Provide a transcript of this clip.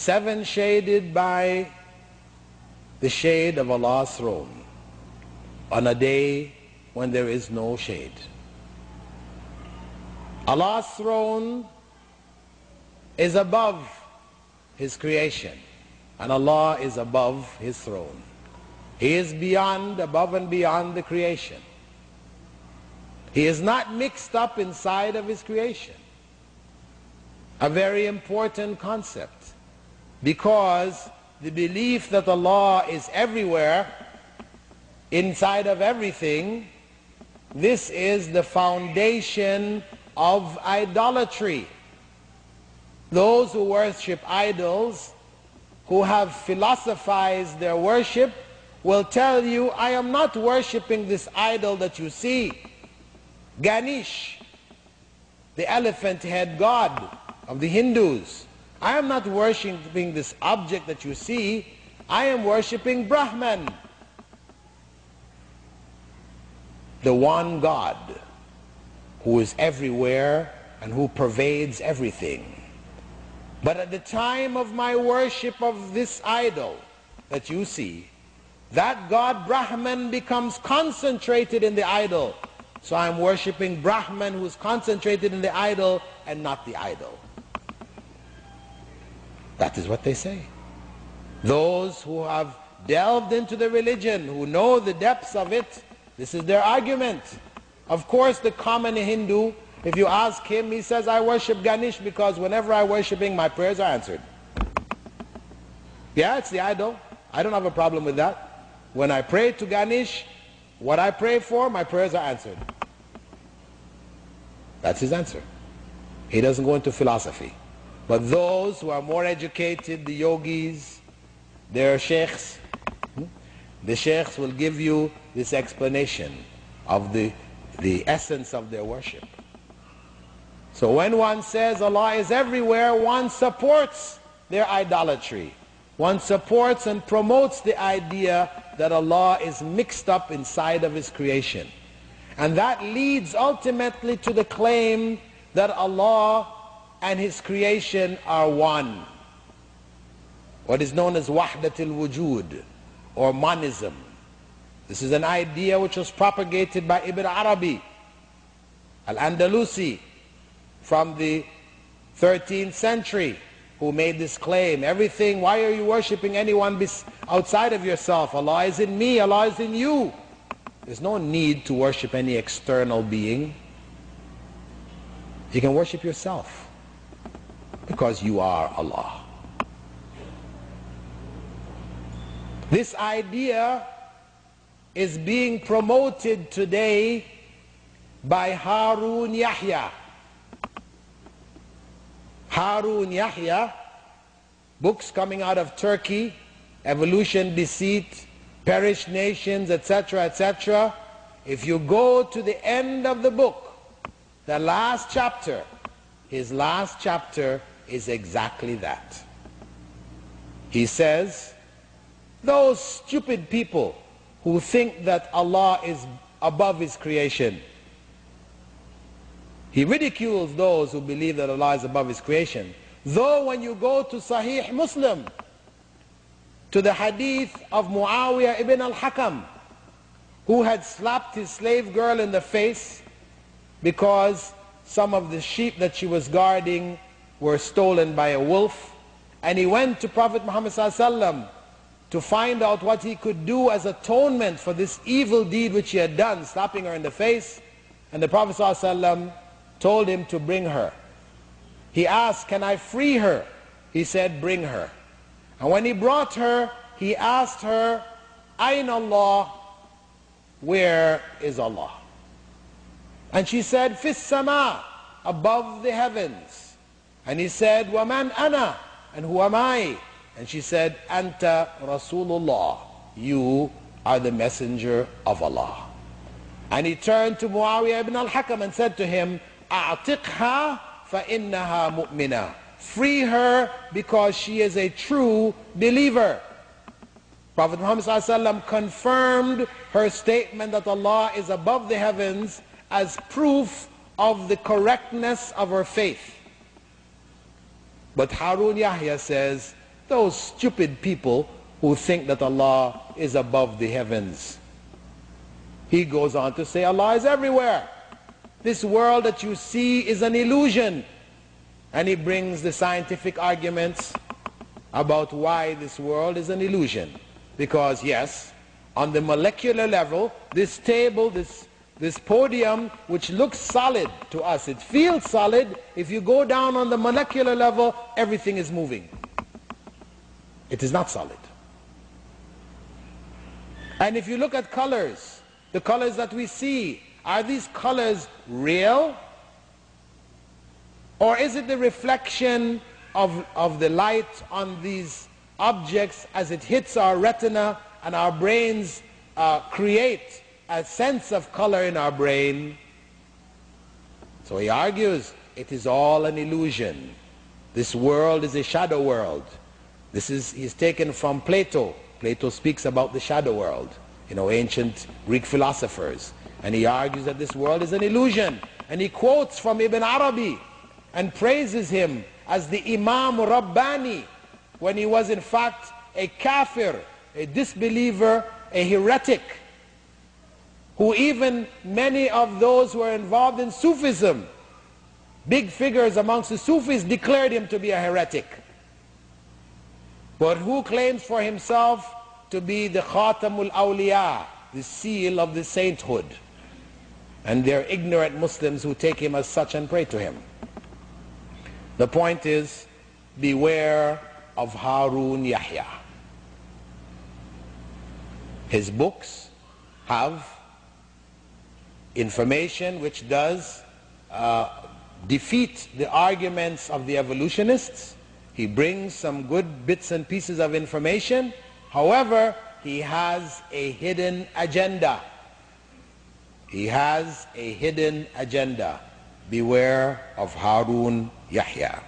7 shaded by the shade of Allah's throne on a day when there is no shade. Allah's throne is above His creation, and Allah is above His throne. He is beyond, above and beyond the creation. He is not mixed up inside of His creation. A very important concept, because the belief that Allah is everywhere, inside of everything, this is the foundation of idolatry. Those who worship idols, who have philosophized their worship, will tell you, I am not worshipping this idol that you see. Ganesh, the elephant head god of the Hindus. I am not worshipping this object that you see. I am worshipping Brahman, the one God who is everywhere and who pervades everything. But at the time of my worship of this idol that you see, that God Brahman becomes concentrated in the idol. So I'm worshipping Brahman, who is concentrated in the idol and not the idol. That is what they say. Those who have delved into the religion, who know the depths of it, this is their argument. Of course, the common Hindu, if you ask him, he says, I worship Ganesh because whenever I worship him, my prayers are answered. Yeah, it's the idol. I don't have a problem with that. When I pray to Ganesh, what I pray for, my prayers are answered. That's his answer. He doesn't go into philosophy. But those who are more educated, the yogis, their sheikhs, the sheikhs will give you this explanation of the essence of their worship. So when one says Allah is everywhere, one supports their idolatry. One supports and promotes the idea that Allah is mixed up inside of His creation. And that leads ultimately to the claim that Allah and His creation are one. What is known as Wahdatul Wujud, or monism. This is an idea which was propagated by Ibn Arabi al-Andalusi from the 13th century, who made this claim. Everything, why are you worshipping anyone outside of yourself? Allah is in me, Allah is in you. There's no need to worship any external being. You can worship yourself because you are Allah. This idea is being promoted today by Harun Yahya. Harun Yahya, books coming out of Turkey, Evolution, Deceit, Perished Nations, etc., etc. If you go to the end of the book, the last chapter, his last chapter is exactly that. He says, those stupid people who think that Allah is above His creation. He ridicules those who believe that Allah is above His creation. Though when you go to Sahih Muslim, to the hadith of Muawiyah ibn al-Hakam, who had slapped his slave girl in the face because some of the sheep that she was guarding were stolen by a wolf, and he went to Prophet Muhammad ﷺ to find out what he could do as atonement for this evil deed which he had done, slapping her in the face. And the Prophet ﷺ told him to bring her. He asked, can I free her? He said, bring her. And when he brought her, he asked her, Ayn Allah, where is Allah? And she said, Fis sama, above the heavens. And he said, Waman ana, and who am I? And she said, Anta Rasulullah, you are the messenger of Allah. And he turned to Muawiyah ibn al-Hakam and said to him, A'tiqha fa innaha mu'mina. Free her because she is a true believer. Prophet Muhammad ﷺ confirmed her statement that Allah is above the heavens as proof of the correctness of her faith. But Harun Yahya says, those stupid people who think that Allah is above the heavens. He goes on to say Allah is everywhere. This world that you see is an illusion. And he brings the scientific arguments about why this world is an illusion. Because yes, on the molecular level, this table, this podium, which looks solid to us, it feels solid. If you go down on the molecular level, everything is moving. It is not solid. And if you look at colors, the colors that we see, are these colors real? Or is it the reflection of the light on these objects as it hits our retina and our brains create a sense of color in our brain? So he argues it is all an illusion. This world is a shadow world. He's taken from Plato. Plato speaks about the shadow world, ancient Greek philosophers. And he argues that this world is an illusion. And he quotes from Ibn Arabi and praises him as the Imam Rabbani, when he was in fact a kafir, a disbeliever, a heretic, who even many of those who are involved in Sufism, big figures amongst the Sufis, declared him to be a heretic. But who claims for himself to be the Khatamul Awliya, the seal of the sainthood. And they're ignorant Muslims who take him as such and pray to him. The point is, beware of Harun Yahya. His books have information which does defeat the arguments of the evolutionists. He brings some good bits and pieces of information. However, he has a hidden agenda. He has a hidden agenda. Beware of Harun Yahya.